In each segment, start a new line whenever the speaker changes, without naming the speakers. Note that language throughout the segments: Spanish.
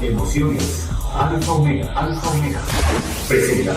Emociones. Alfa Omega. Alfa Omega. Presenta.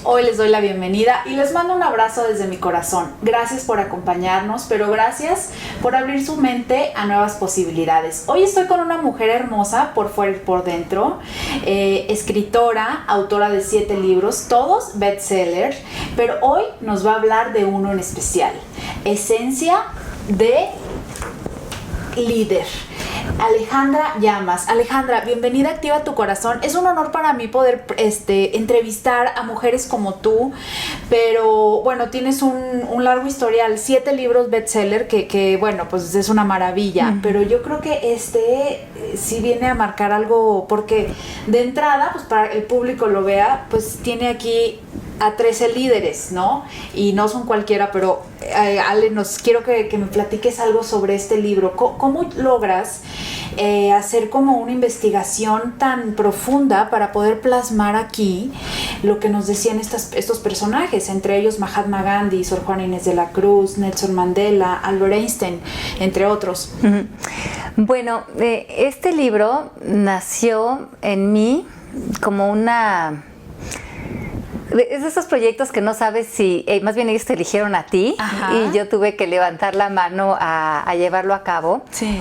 Hoy les doy la bienvenida y les mando un abrazo desde mi corazón. Gracias por acompañarnos, pero gracias por abrir su mente a nuevas posibilidades. Hoy estoy con una mujer hermosa por fuera y por dentro, escritora, autora de 7 libros, todos bestsellers, pero hoy nos va a hablar de uno en especial, Esencia de Líder. Alejandra Llamas. Alejandra, bienvenida a Activa tu Corazón. Es un honor para mí poder entrevistar a mujeres como tú, pero bueno, tienes un largo historial, 7 libros bestseller que bueno, pues es una maravilla, pero yo creo que sí viene a marcar algo, porque de entrada, pues para que el público lo vea, pues tiene aquí a 13 líderes, ¿no? Y no son cualquiera, pero Ale, quiero que me platiques algo sobre este libro. ¿Cómo logras hacer como una investigación tan profunda para poder plasmar aquí lo que nos decían estos personajes, entre ellos Mahatma Gandhi, Sor Juana Inés de la Cruz, Nelson Mandela, Albert Einstein, entre otros?
Bueno, este libro nació en mí como es de esos proyectos que no sabes si, más bien ellos te eligieron a ti. Ajá. Y yo tuve que levantar la mano a llevarlo a cabo. Sí.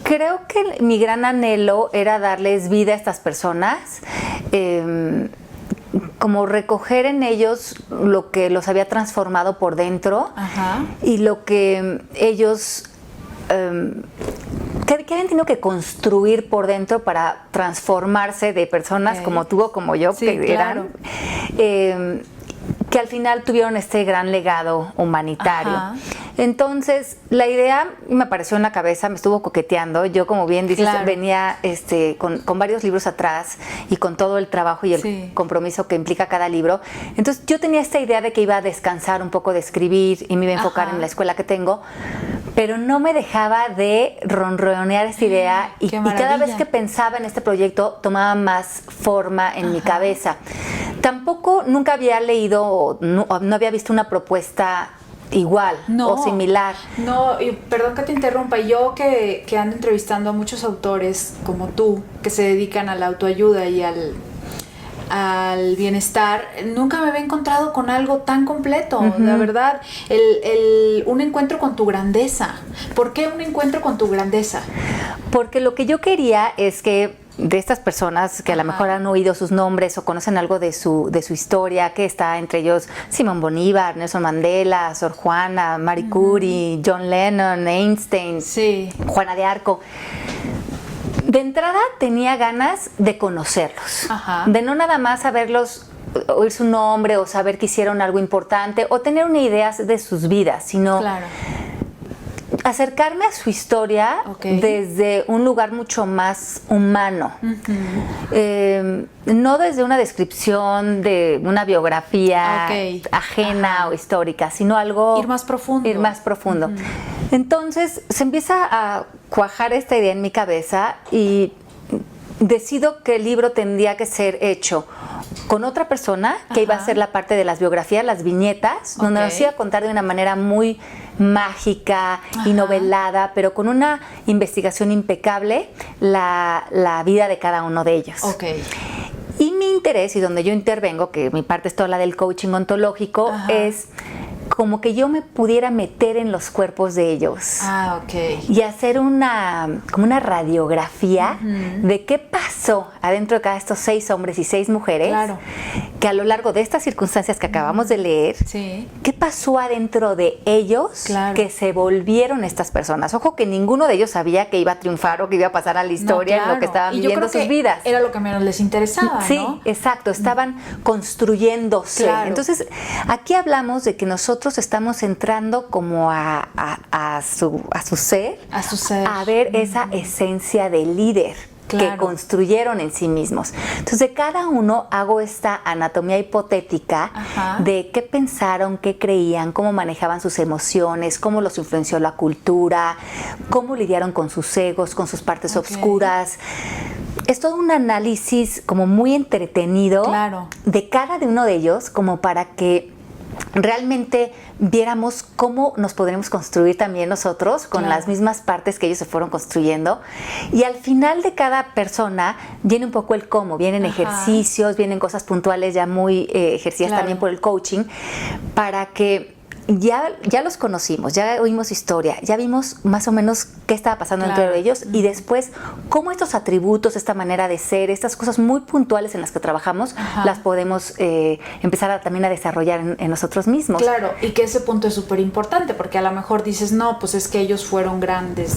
Creo que mi gran anhelo era darles vida a estas personas, como recoger en ellos lo que los había transformado por dentro. Ajá. Y lo que ellos que habían tenido que construir por dentro para transformarse de personas como tú o como yo, sí, que eran, que al final tuvieron este gran legado humanitario. Ajá. Entonces, la idea me apareció en la cabeza, me estuvo coqueteando. Yo, como bien dices, claro, venía con varios libros atrás y con todo el trabajo y el compromiso que implica cada libro. Entonces, yo tenía esta idea de que iba a descansar un poco de escribir y me iba a enfocar en la escuela que tengo, pero no me dejaba de ronronear esta idea y cada vez que pensaba en este proyecto tomaba más forma en mi cabeza. Tampoco nunca había leído, no había visto una propuesta igual o similar. No,
y perdón que te interrumpa, yo que ando entrevistando a muchos autores como tú, que se dedican a la autoayuda y al bienestar, nunca me había encontrado con algo tan completo. La verdad, un encuentro con tu grandeza. ¿Por qué un encuentro con tu grandeza?
Porque lo que yo quería es que de estas personas que a lo mejor han oído sus nombres o conocen algo de su historia, que está entre ellos Simón Bolívar, Nelson Mandela, Sor Juana, Marie Curie, John Lennon, Einstein, Juana de Arco. De entrada tenía ganas de conocerlos, de no nada más saberlos, oír su nombre o saber que hicieron algo importante o tener una idea de sus vidas, sino acercarme a su historia desde un lugar mucho más humano. No desde una descripción de una biografía ajena o histórica, sino algo...
Ir más profundo.
Entonces se empieza a cuajar esta idea en mi cabeza y decido que el libro tendría que ser hecho con otra persona que iba a hacer la parte de las biografías, las viñetas, donde nos iba a contar de una manera muy mágica y novelada, pero con una investigación impecable la vida de cada uno de ellos. Y mi interés, y donde yo intervengo, que mi parte es toda la del coaching ontológico, es como que yo me pudiera meter en los cuerpos de ellos.
Ah, ok.
Y hacer como una radiografía de qué pasó adentro de cada estos 6 hombres y 6 mujeres,
Claro.
que a lo largo de estas circunstancias que acabamos de leer,
Sí.
qué pasó adentro de ellos
Claro.
que se volvieron estas personas. Ojo que ninguno de ellos sabía que iba a triunfar o que iba a pasar a la historia
No,
en lo que estaban
Y yo
viviendo
creo
sus
que
vidas.
era lo que menos les interesaba,
Sí,
¿no?
exacto, estaban construyéndose.
Claro.
Entonces, aquí hablamos de que nosotros estamos entrando como a su ser,
A su ser.
a ver esa esencia de líder que
Claro.
construyeron en sí mismos. Entonces, de cada uno hago esta anatomía hipotética
Ajá.
de qué pensaron, qué creían, cómo manejaban sus emociones, cómo los influenció la cultura, cómo lidiaron con sus egos, con sus partes
Ok.
oscuras. Es todo un análisis como muy entretenido
Claro.
de cada uno de ellos, como para que realmente viéramos cómo nos podremos construir también nosotros con
Claro.
las mismas partes que ellos se fueron construyendo. Y al final de cada persona viene un poco el cómo, vienen
Ajá.
ejercicios, vienen cosas puntuales ya muy ejercidas
Claro.
también por el coaching, para que ya los conocimos, ya oímos historia, ya vimos más o menos qué estaba pasando
Claro.
entre ellos y después cómo estos atributos, esta manera de ser, estas cosas muy puntuales en las que trabajamos,
Ajá.
las podemos empezar también a desarrollar en nosotros mismos.
Claro, y que ese punto es súper importante, porque a lo mejor dices, no, pues es que ellos fueron grandes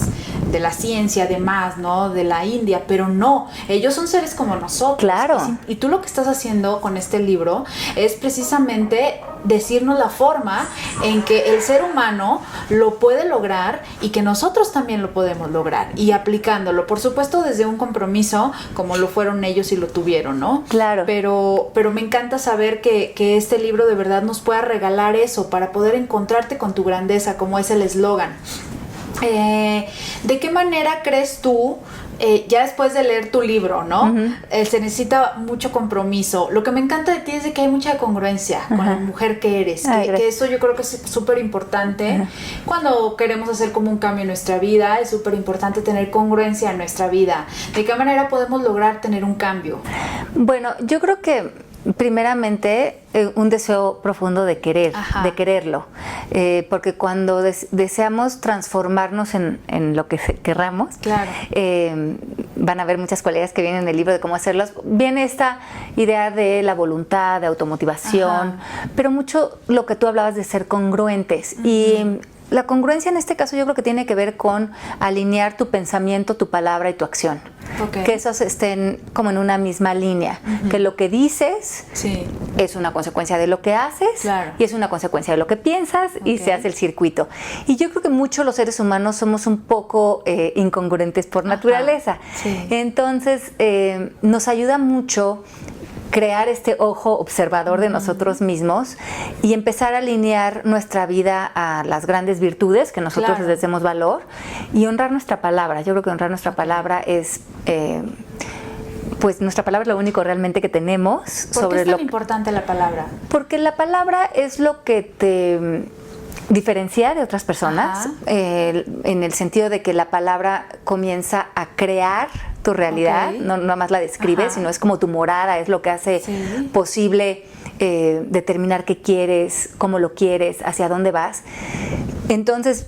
de la ciencia, además, ¿no? De la India, pero no, ellos son seres como nosotros.
Claro.
Y tú lo que estás haciendo con este libro es precisamente decirnos la forma en que el ser humano lo puede lograr y que nosotros también lo podemos lograr, y aplicándolo, por supuesto, desde un compromiso como lo fueron ellos y lo tuvieron, ¿no?
Claro.
Pero me encanta saber que este libro de verdad nos pueda regalar eso para poder encontrarte con tu grandeza, como es el eslogan. ¿De qué manera crees tú, ya después de leer tu libro, ¿no? Se necesita mucho compromiso. Lo que me encanta de ti es de que hay mucha congruencia con la mujer que eres.
Ay,
Que eso yo creo que es súper importante. Cuando queremos hacer como un cambio en nuestra vida, es súper importante tener congruencia en nuestra vida. ¿De qué manera podemos lograr tener un cambio?
Bueno, yo creo que primeramente un deseo profundo de querer,
Ajá.
de quererlo, porque cuando deseamos transformarnos en lo que querramos,
Claro.
van a haber muchas cualidades que vienen en el libro de cómo hacerlos. Viene esta idea de la voluntad, de automotivación, pero mucho lo que tú hablabas de ser congruentes. Y la congruencia en este caso yo creo que tiene que ver con alinear tu pensamiento, tu palabra y tu acción.
Ok.
Que esos estén como en una misma línea. Que lo que dices
Sí.
es una consecuencia de lo que haces,
Claro.
y es una consecuencia de lo que piensas, y
Ok.
se hace el circuito. Y yo creo que muchos los seres humanos somos un poco incongruentes por naturaleza.
Sí.
Entonces nos ayuda mucho crear este ojo observador de nosotros mismos y empezar a alinear nuestra vida a las grandes virtudes que nosotros
Claro.
les demos valor y honrar nuestra palabra. Yo creo que honrar nuestra palabra es pues nuestra palabra es lo único realmente que tenemos
¿Por
sobre
qué es tan
lo
importante la palabra?
porque la palabra es lo que te diferencia de otras personas,
Ajá.
en el sentido de que la palabra comienza a crear tu realidad,
Ok.
no nada más la describe,
Ajá.
sino es como tu morada, es lo que hace
Sí.
posible determinar qué quieres, cómo lo quieres, hacia dónde vas. Entonces,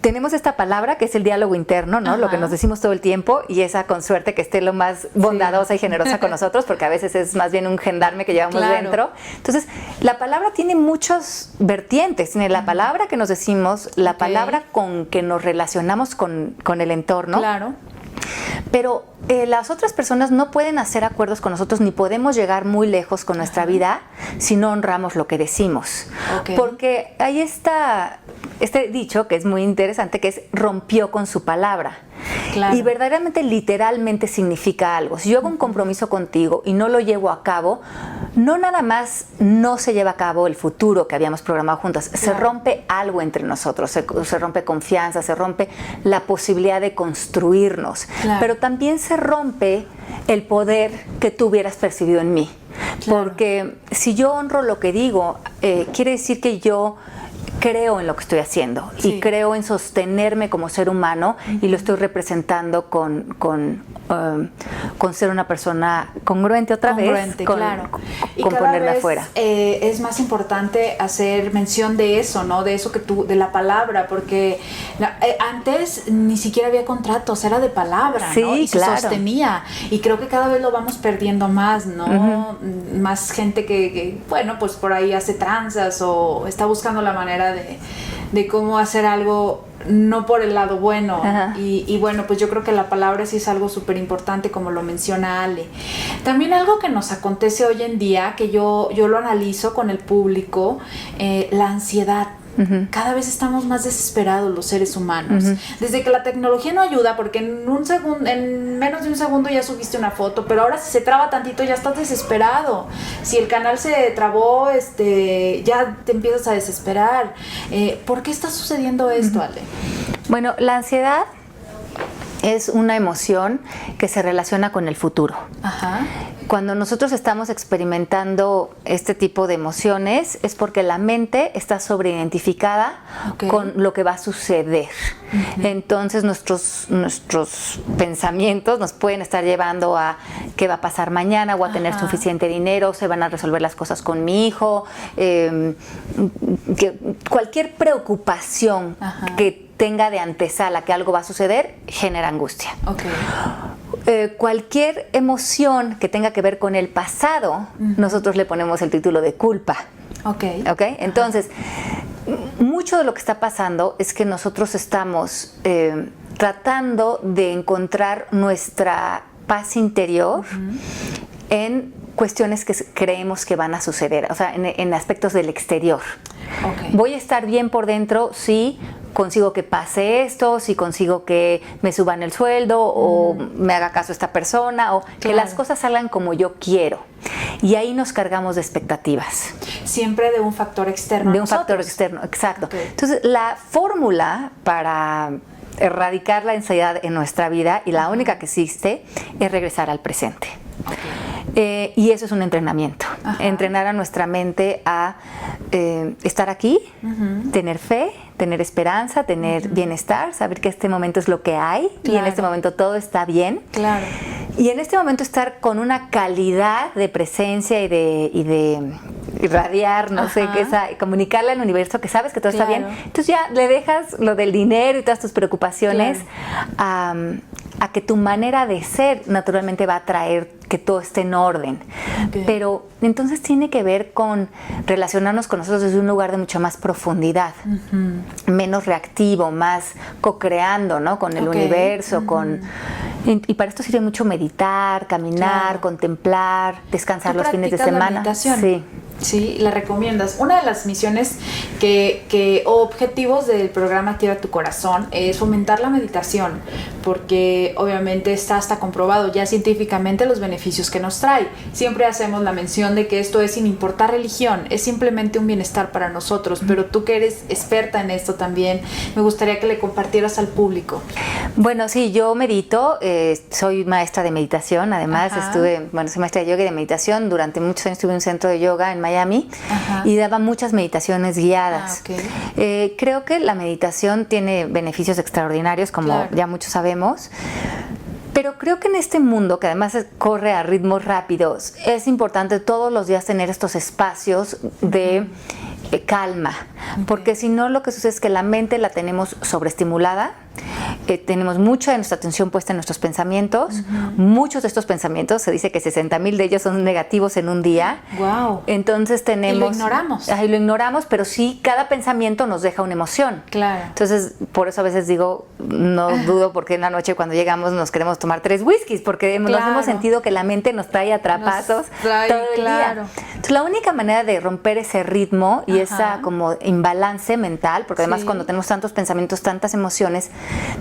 tenemos esta palabra que es el diálogo interno, ¿no?
Ajá.
Lo que nos decimos todo el tiempo, y esa con suerte que esté lo más bondadosa y generosa con nosotros, porque a veces es más bien un gendarme que llevamos
Claro.
dentro. Entonces, la palabra tiene muchos vertientes. Tiene la palabra que nos decimos, la
Ok.
palabra con que nos relacionamos con el entorno.
Claro.
Pero las otras personas no pueden hacer acuerdos con nosotros ni podemos llegar muy lejos con nuestra vida si no honramos lo que decimos.
Ok.
Porque ahí está este dicho que es muy interesante, que es rompió con su palabra.
Claro.
Y verdaderamente, literalmente significa algo. Si yo hago un compromiso contigo y no lo llevo a cabo, no nada más no se lleva a cabo el futuro que habíamos programado juntas, se
Claro.
rompe algo entre nosotros, se rompe confianza, se rompe la posibilidad de construirnos,
Claro.
pero también se rompe el poder que tú hubieras percibido en mí.
Claro.
Porque si yo honro lo que digo, quiere decir que yo creo en lo que estoy haciendo
Sí.
y creo en sostenerme como ser humano y lo estoy representando con con ser una persona congruente otra
Congruente,
vez,
claro. Y
con
cada
ponerla
vez,
afuera.
Es más importante hacer mención de eso, ¿no? De eso que tú, de la palabra, porque antes ni siquiera había contratos, era de palabra,
Sí,
¿no? Y
claro.
se sostenía. Y creo que cada vez lo vamos perdiendo más, ¿no? Más gente que, bueno, pues por ahí hace tranzas o está buscando la manera de cómo hacer algo no por el lado bueno. Y bueno, pues yo creo que la palabra sí es algo súper importante, como lo menciona Ale. También algo que nos acontece hoy en día, que yo lo analizo con el público, la ansiedad. Cada vez estamos más desesperados los seres humanos. Desde que la tecnología no ayuda, porque en menos de un segundo ya subiste una foto, pero ahora si se traba tantito ya estás desesperado. Si el canal se trabó, ya te empiezas a desesperar. ¿Por qué está sucediendo esto, Ale?
Bueno, la ansiedad es una emoción que se relaciona con el futuro.
Ajá.
Cuando nosotros estamos experimentando este tipo de emociones es porque la mente está sobreidentificada con lo que va a suceder. Entonces nuestros pensamientos nos pueden estar llevando a qué va a pasar mañana, voy a tener suficiente dinero, se van a resolver las cosas con mi hijo, que cualquier preocupación que tenga de antesala que algo va a suceder genera angustia. Cualquier emoción que tenga que ver con el pasado, nosotros le ponemos el título de culpa. Entonces, mucho de lo que está pasando es que nosotros estamos tratando de encontrar nuestra paz interior en cuestiones que creemos que van a suceder, o sea, en aspectos del exterior. Voy a estar bien por dentro si consigo que pase esto, si consigo que me suban el sueldo o me haga caso esta persona o que las cosas salgan como yo quiero. Y ahí nos cargamos de expectativas.
Siempre de un factor externo.
De un factor externo, exacto. Entonces, la fórmula para erradicar la ansiedad en nuestra vida, y la única que existe, es regresar al presente. Y eso es un entrenamiento. Entrenar a nuestra mente a estar aquí, tener fe, tener esperanza, tener bienestar, saber que este momento es lo que hay y en este momento todo está bien. Y en este momento estar con una calidad de presencia y de irradiar, no sé, comunicarle al universo que sabes que todo está bien. Entonces ya le dejas lo del dinero y todas tus preocupaciones a que tu manera de ser naturalmente va a traer que todo esté en orden. Pero entonces tiene que ver con relacionarnos con nosotros desde un lugar de mucha más profundidad, menos reactivo, más co-creando, ¿no? Con el universo, y para esto sirve mucho meditar, caminar, contemplar, descansar los fines de semana.
Sí, la recomiendas. Una de las misiones o objetivos del programa Activa tu Corazón es fomentar la meditación, porque obviamente está hasta comprobado ya científicamente los beneficios que nos trae. Siempre hacemos la mención de que esto es sin importar religión, es simplemente un bienestar para nosotros, pero tú que eres experta en esto también, me gustaría que le compartieras al público.
Bueno, sí, yo medito, soy maestra de meditación, además soy maestra de yoga y de meditación, durante muchos años tuve un centro de yoga en Miami y daba muchas meditaciones guiadas. Creo que la meditación tiene beneficios extraordinarios, como ya muchos sabemos, pero creo que en este mundo, que además corre a ritmos rápidos, es importante todos los días tener estos espacios de calma, porque si no lo que sucede es que la mente la tenemos sobreestimulada, tenemos mucha de nuestra atención puesta en nuestros pensamientos. Muchos de estos pensamientos, se dice que 60,000 de ellos son negativos en un día. Entonces tenemos...
Y lo ignoramos.
Lo ignoramos, pero sí, cada pensamiento nos deja una emoción. Entonces, por eso a veces digo, no dudo porque en la noche cuando llegamos nos queremos tomar 3 whiskies, porque nos hemos sentido que la mente nos trae atrapazos todo el día. Entonces, la única manera de romper ese ritmo y esa como imbalance mental, porque además cuando tenemos tantos pensamientos, tantas emociones,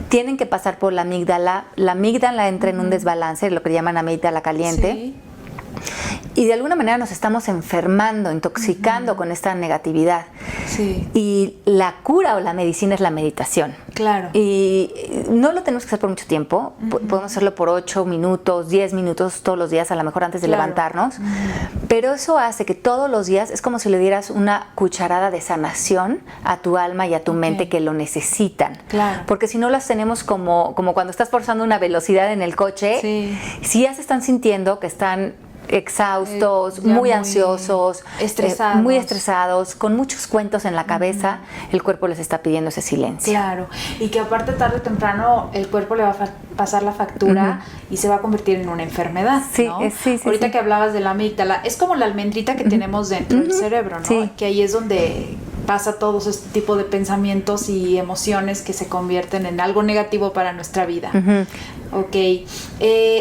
tienen que pasar por la amígdala. La amígdala entra en un desbalance, lo que llaman amígdala caliente. Y de alguna manera nos estamos enfermando, intoxicando con esta negatividad.
Sí.
Y la cura o la medicina es la meditación.
Claro.
Y no lo tenemos que hacer por mucho tiempo. Podemos hacerlo por 8 minutos, 10 minutos todos los días, a lo mejor antes de levantarnos. Pero eso hace que todos los días es como si le dieras una cucharada de sanación a tu alma y a tu mente que lo necesitan.
Claro.
Porque si no las tenemos como cuando estás forzando una velocidad en el coche, si ya se están sintiendo que están exhaustos, muy ansiosos, muy estresados, con muchos cuentos en la cabeza, el cuerpo les está pidiendo ese silencio.
Claro, y que aparte tarde o temprano el cuerpo le va a pasar la factura y se va a convertir en una enfermedad, ¿no? Ahorita que hablabas de la amígdala, es como la almendrita que tenemos dentro del cerebro, ¿no?
Sí.
Que ahí es donde pasa todo este tipo de pensamientos y emociones que se convierten en algo negativo para nuestra vida. Ok.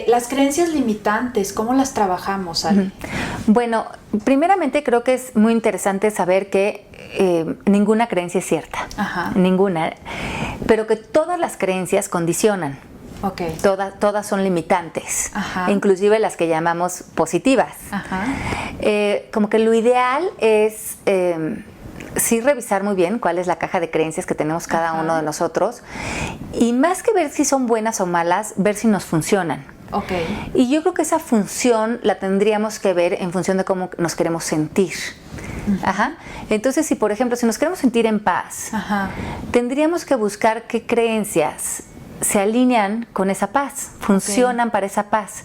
Las creencias limitantes, ¿cómo las trabajamos, Ali?
Bueno, primeramente creo que es muy interesante saber que ninguna creencia es cierta. Ninguna. Pero que todas las creencias condicionan.
Okay.
Todas son limitantes, inclusive las que llamamos positivas. Como que lo ideal es sí revisar muy bien cuál es la caja de creencias que tenemos cada uno de nosotros, y más que ver si son buenas o malas, ver si nos funcionan.
Okay.
Y yo creo que esa función la tendríamos que ver en función de cómo nos queremos sentir. Entonces, si por ejemplo, si nos queremos sentir en paz, tendríamos que buscar qué creencias se alinean con esa paz, funcionan para esa paz.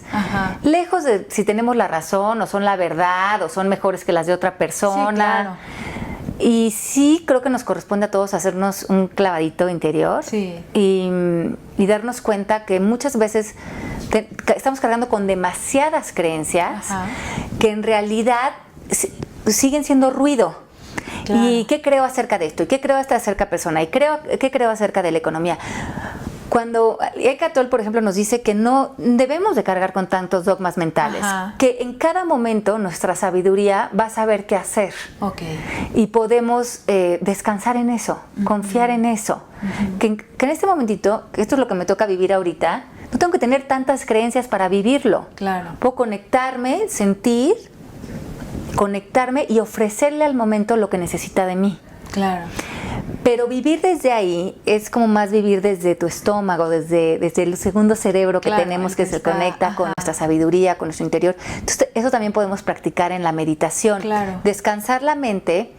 Lejos de si tenemos la razón o son la verdad o son mejores que las de otra persona.
Sí, claro.
Y sí creo que nos corresponde a todos hacernos un clavadito interior y darnos cuenta que muchas veces estamos cargando con demasiadas creencias que en realidad siguen siendo ruido. Claro. ¿Y qué creo acerca de esto? ¿Y qué creo acerca de persona? ¿Y qué creo acerca de la economía? Cuando Eckhart Tolle, por ejemplo, nos dice que no debemos de cargar con tantos dogmas mentales, que en cada momento nuestra sabiduría va a saber qué hacer. Y podemos descansar en eso, confiar en eso. Que en este momentito, que esto es lo que me toca vivir ahorita, no tengo que tener tantas creencias para vivirlo.
Claro.
Puedo conectarme, sentir, conectarme y ofrecerle al momento lo que necesita de mí.
Claro.
Pero vivir desde ahí es como más vivir desde tu estómago, desde el segundo cerebro que tenemos, que se conecta con nuestra sabiduría, con nuestro interior. Entonces, eso también podemos practicar en la meditación.
Claro.
Descansar la mente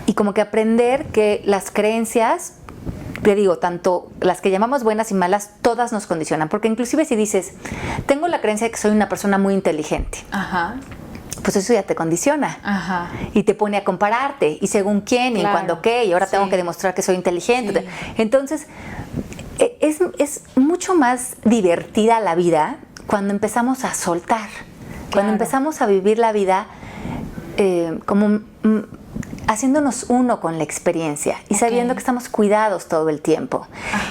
y como que aprender que las creencias, te digo, tanto las que llamamos buenas y malas, todas nos condicionan. Porque inclusive si dices, tengo la creencia de que soy una persona muy inteligente. Pues eso ya te condiciona y te pone a compararte y según quién y en cuándo qué, y ahora tengo que demostrar que soy inteligente. Entonces es mucho más divertida la vida cuando empezamos a soltar, cuando empezamos a vivir la vida como haciéndonos uno con la experiencia y sabiendo que estamos cuidados todo el tiempo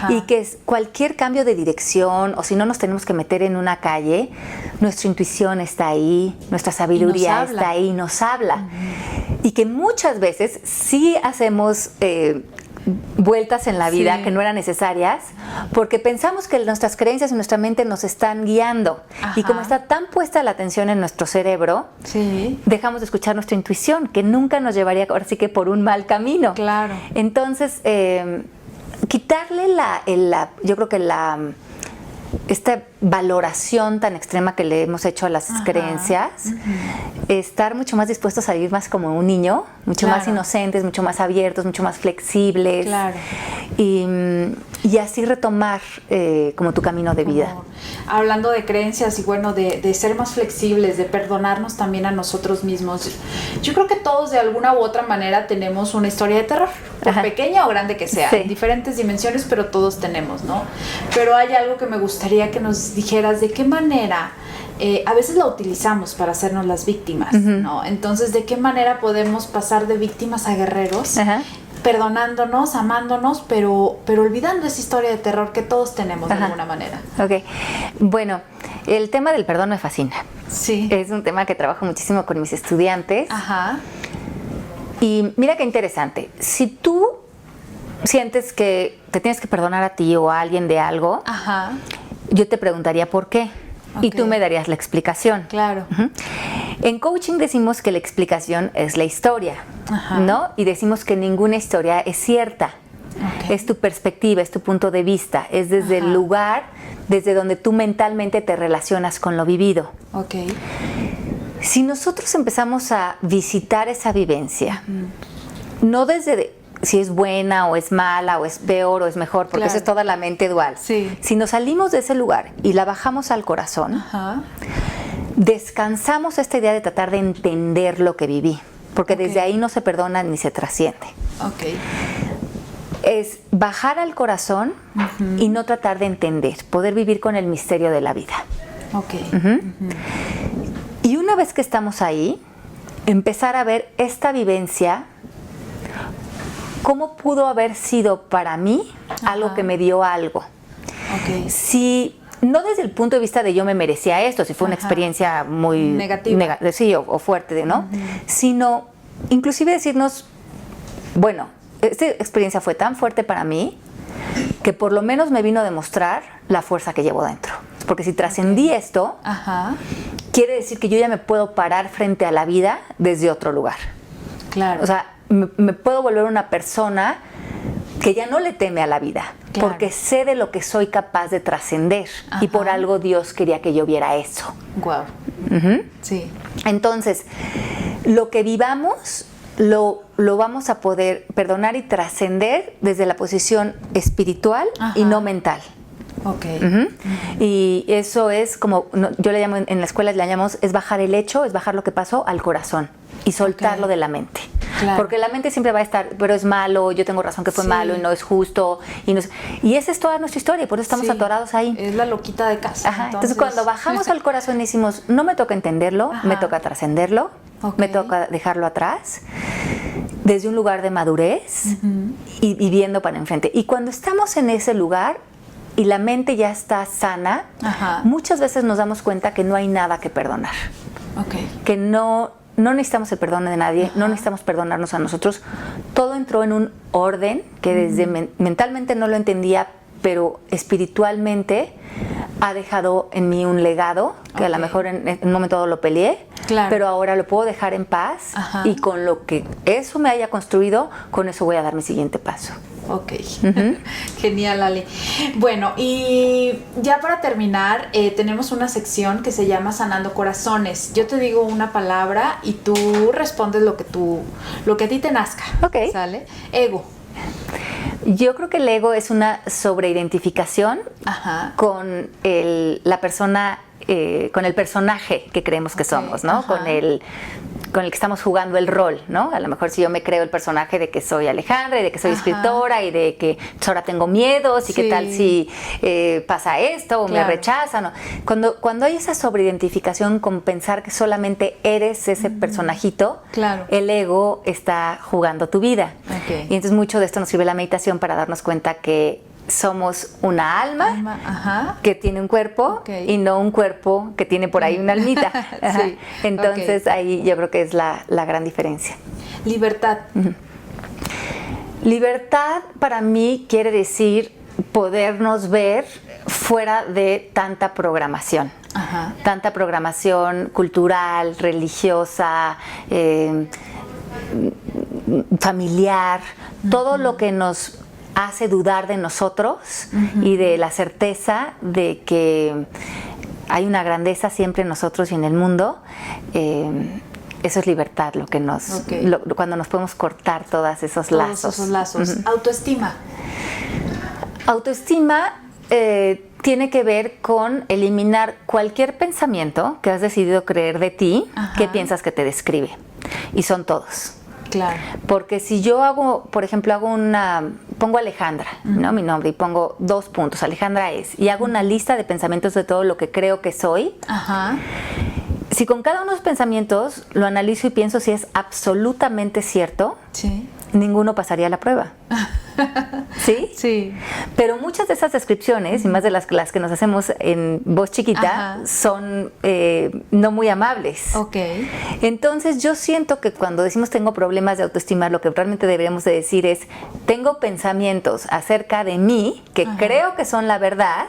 y que cualquier cambio de dirección o si no nos tenemos que meter en una calle, nuestra intuición está ahí, nuestra sabiduría está ahí, nos habla. Y que muchas veces sí hacemos vueltas en la vida que no eran necesarias porque pensamos que nuestras creencias y nuestra mente nos están guiando y como está tan puesta la atención en nuestro cerebro, dejamos de escuchar nuestra intuición que nunca nos llevaría ahora sí que por un mal camino.
Claro.
Entonces quitarle yo creo que esta valoración tan extrema que le hemos hecho a las creencias, estar mucho más dispuestos a vivir más como un niño, mucho más inocentes, mucho más abiertos, mucho más flexibles y así retomar como tu camino de vida.
Hablando de creencias y bueno, de ser más flexibles, de perdonarnos también a nosotros mismos. Yo creo que todos de alguna u otra manera tenemos una historia de terror, por pequeña o grande que sea, en diferentes dimensiones, pero todos tenemos, ¿no? Pero hay algo que me gustaría que nos dijeras de qué manera a veces la utilizamos para hacernos las víctimas, ¿no? Entonces, ¿de qué manera podemos pasar de víctimas a guerreros? Perdonándonos, amándonos, pero olvidando esa historia de terror que todos tenemos de alguna manera.
Bueno, el tema del perdón me fascina.
Sí.
Es un tema que trabajo muchísimo con mis estudiantes. Y mira qué interesante. Si tú sientes que te tienes que perdonar a ti o a alguien de algo, yo te preguntaría por qué. Y tú me darías la explicación.
Claro.
En coaching decimos que la explicación es la historia, ¿no? Y decimos que ninguna historia es cierta. Es tu perspectiva, es tu punto de vista, es desde el lugar, desde donde tú mentalmente te relacionas con lo vivido. Si nosotros empezamos a visitar esa vivencia, no desde si es buena o es mala o es peor o es mejor, porque eso es toda la mente dual. Si nos salimos de ese lugar y la bajamos al corazón, descansamos esta idea de tratar de entender lo que viví, porque desde ahí no se perdona ni se trasciende. Es bajar al corazón y no tratar de entender, poder vivir con el misterio de la vida. Y una vez que estamos ahí, empezar a ver esta vivencia, cómo pudo haber sido para mí algo que me dio algo. Si no desde el punto de vista de yo me merecía esto, si fue una experiencia muy
negativa,
o fuerte, ¿no? Sino inclusive decirnos, bueno, esta experiencia fue tan fuerte para mí que por lo menos me vino a demostrar la fuerza que llevo dentro. Porque si trascendí esto, quiere decir que yo ya me puedo parar frente a la vida desde otro lugar. O sea, me puedo volver una persona que ya no le teme a la vida, porque sé de lo que soy capaz de trascender. Y por algo Dios quería que yo viera eso. Entonces, lo que vivamos lo vamos a poder perdonar y trascender desde la posición espiritual y no mental. Y eso es como, yo le llamo, en la escuela le llamamos, es bajar el hecho, es bajar lo que pasó al corazón y soltarlo de la mente. Porque la mente siempre va a estar, pero es malo, yo tengo razón que fue malo y no es justo. Y esa es toda nuestra historia, por eso estamos atorados ahí.
Es la loquita de casa.
Entonces cuando bajamos al corazón y decimos, no me toca entenderlo, me toca trascenderlo, me toca dejarlo atrás, desde un lugar de madurez y viviendo para enfrente. Y cuando estamos en ese lugar y la mente ya está sana, muchas veces nos damos cuenta que no hay nada que perdonar. Que no necesitamos el perdón de nadie, no necesitamos perdonarnos a nosotros. Todo entró en un orden que desde mentalmente no lo entendía, pero espiritualmente ha dejado en mí un legado que a lo mejor en un momento dado lo peleé, pero ahora lo puedo dejar en paz y con lo que eso me haya construido, con eso voy a dar mi siguiente paso.
Genial, Ale. Bueno, y ya para terminar, tenemos una sección que se llama Sanando Corazones. Yo te digo una palabra y tú respondes lo que a ti te nazca. ¿Sale? Ego.
Yo creo que el ego es una sobreidentificación con la persona, con el personaje que creemos que somos, ¿no? Con el que estamos jugando el rol, ¿no? A lo mejor si yo me creo el personaje de que soy Alejandra y de que soy escritora y de que ahora tengo miedos y qué tal si pasa esto o me rechazan. Cuando hay esa sobreidentificación con pensar que solamente eres ese personajito, el ego está jugando tu vida. Y entonces mucho de esto nos sirve la meditación para darnos cuenta que somos una alma que tiene un cuerpo y no un cuerpo que tiene por ahí una almita. Entonces ahí yo creo que es la gran diferencia.
Libertad.
Libertad para mí quiere decir podernos ver fuera de tanta programación. Tanta programación cultural, religiosa, familiar, todo lo que nos hace dudar de nosotros y de la certeza de que hay una grandeza siempre en nosotros y en el mundo. Eso es libertad, lo que cuando nos podemos cortar todos esos lazos.
Autoestima.
Autoestima tiene que ver con eliminar cualquier pensamiento que has decidido creer de ti que piensas que te describe. Y son todos. Porque si yo por ejemplo, pongo Alejandra, ¿no? Mi nombre, y pongo 2 puntos, Alejandra es, y hago una lista de pensamientos de todo lo que creo que soy. Si con cada uno de los pensamientos lo analizo y pienso si es absolutamente cierto, ninguno pasaría la prueba. ¿Sí? Pero muchas de esas descripciones, y más de las que nos hacemos en voz chiquita, son no muy amables. Entonces yo siento que cuando decimos tengo problemas de autoestima, lo que realmente deberíamos de decir es tengo pensamientos acerca de mí que creo que son la verdad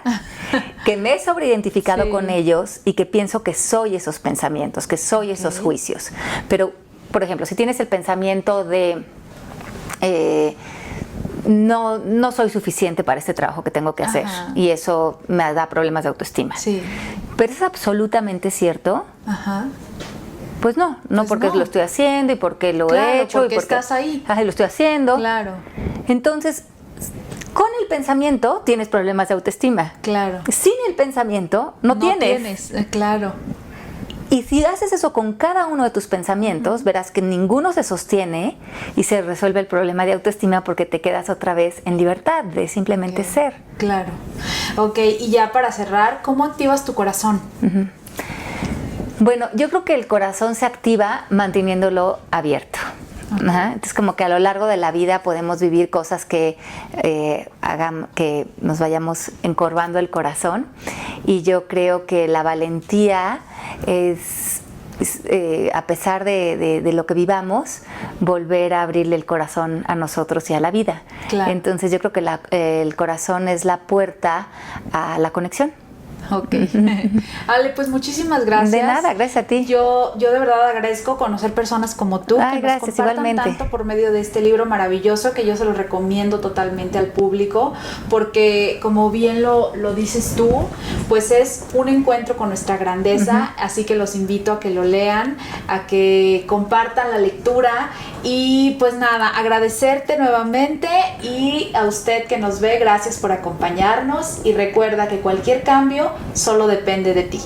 que me he sobreidentificado
Sí.
con ellos y que pienso que soy esos pensamientos, que soy esos juicios. Pero, por ejemplo, si tienes el pensamiento de no soy suficiente para este trabajo que tengo que hacer,
Ajá.
y eso me da problemas de autoestima.
Sí.
Pero es absolutamente cierto.
Ajá.
Pues no,
Pues
porque
no.
lo estoy haciendo y porque lo
Claro,
he hecho
porque
y porque
estás ahí.
Ajá, y lo estoy haciendo.
Claro.
Entonces, con el pensamiento tienes problemas de autoestima.
Claro.
Sin el pensamiento no tienes.
Claro.
Y si haces eso con cada uno de tus pensamientos, verás que ninguno se sostiene y se resuelve el problema de autoestima porque te quedas otra vez en libertad de simplemente
Ok.
ser.
Claro. Ok, y ya para cerrar, ¿cómo activas tu corazón?
Bueno, yo creo que el corazón se activa manteniéndolo abierto. Ajá. Entonces, como que a lo largo de la vida podemos vivir cosas que hagan que nos vayamos encorvando el corazón, y yo creo que la valentía es a pesar de lo que vivamos, volver a abrirle el corazón a nosotros y a la vida.
Claro.
Entonces yo creo que el corazón es la puerta a la conexión.
Ok. Ale, pues muchísimas gracias.
De nada, gracias a ti.
Yo de verdad agradezco conocer personas como tú
Ay,
que
gracias,
nos compartan
igualmente.
tanto por medio de este libro maravilloso, que yo se lo recomiendo totalmente al público, porque como bien lo dices tú, pues es un encuentro con nuestra grandeza, así que los invito a que lo lean, a que compartan la lectura, y pues nada, agradecerte nuevamente, y a usted que nos ve, gracias por acompañarnos, y recuerda que cualquier cambio solo depende de ti.